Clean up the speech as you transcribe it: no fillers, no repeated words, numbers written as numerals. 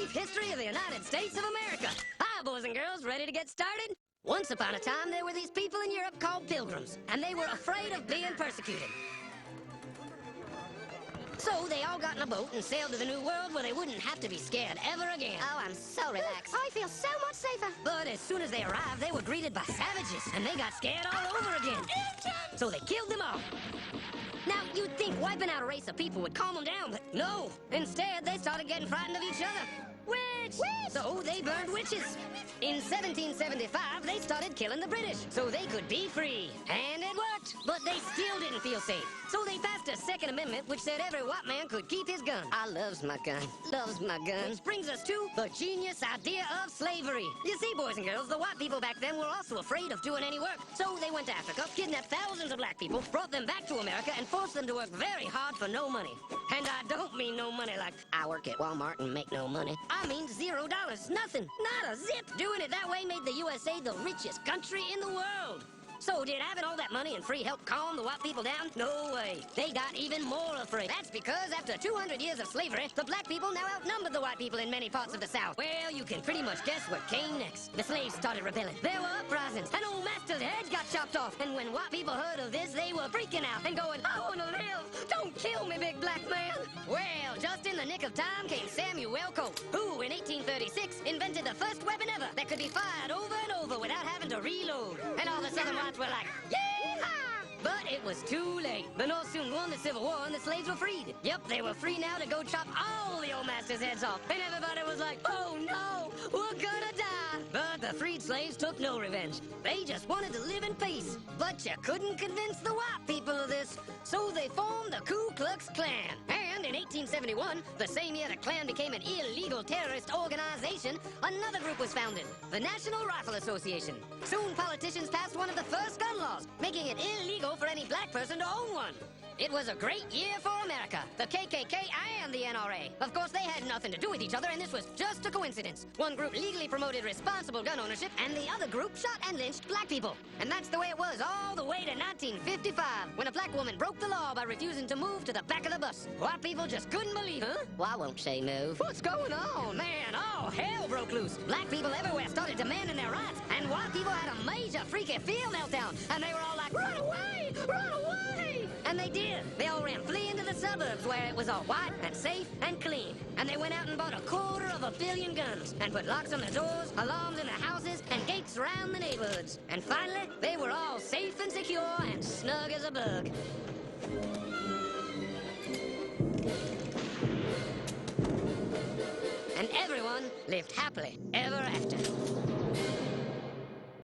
brief history of the United States of America. Hi, boys and girls, ready to get started? Once upon a time, there were these people in Europe called pilgrims, and they were afraid of being persecuted. So they all got in a boat and sailed to the New World where they wouldn't have to be scared ever again. Oh, I'm so relaxed. I feel so much safer. But as soon as they arrived, they were greeted by savages, and they got scared all over again. So they killed them all. Now, you'd think wiping out a race of people would calm them down, but no. Instead, they started getting frightened of each other. Witch! So they burned witches. In 1775, they started killing the British so they could be free. And it worked, but they still didn't feel safe. So they passed a Second Amendment which said every white man could keep his gun. I loves my gun. Loves my gun. Which brings us to the genius idea of slavery. You see, boys and girls, the white people back then were also afraid of doing any work. So they went to Africa, kidnapped thousands of black people, brought them back to America, and forced them to work very hard for no money. And I don't mean no money like I work at Walmart and make no money. I mean $0. Nothing. Not a zip. Doing it that way made the USA the richest country in the world. So did having all that money and free help calm the white people down? No way. They got even more afraid. That's because after 200 years of slavery, the black people now outnumbered the white people in many parts of the South. Well, you can pretty much guess what came next. The slaves started rebelling. There were uprisings, and old master's heads got chopped off. And when white people heard of this, they were freaking out and going, I want to live. Don't kill me, big black man. Well, just in the nick of time came Samuel Colt, who in 1836 invented the first weapon ever that could be fired over and over without having to reload. And all the southern whites were like, yeehaw! But it was too late. The North soon won the Civil War and the slaves were freed. Yep, they were free now to go chop all the old master's heads off. And everybody was like, oh no, we're gonna die. But the freed slaves took no revenge. They just wanted to live in peace. But you couldn't convince the white people of this. So they formed the Ku Klux Klan. And in 1871, the same year the Klan became an illegal terrorist organization, another group was founded, the National Rifle Association. Soon politicians passed one of the first gun laws, making it illegal for any black person to own one. It was a great year for America, the KKK and the NRA. Of course, they had nothing to do with each other, and this was just a coincidence. One group legally promoted responsible gun ownership, and the other group shot and lynched black people. And that's the way it was all the way to 1955, when a black woman broke the law by refusing to move to the back of the bus. White people just couldn't believe it. Huh? Well, I won't say move. What's going on? Man, all hell broke loose. Black people everywhere started demanding their rights, and white people had a major freaky feel meltdown, and they were all like, run away! Run away! And they did. They all ran fleeing to the suburbs where it was all white and safe and clean. And they went out and bought 250 million guns and put locks on the doors, alarms in the houses, and gates around the neighborhoods. And finally, they were all safe and secure and snug as a bug. And everyone lived happily ever after.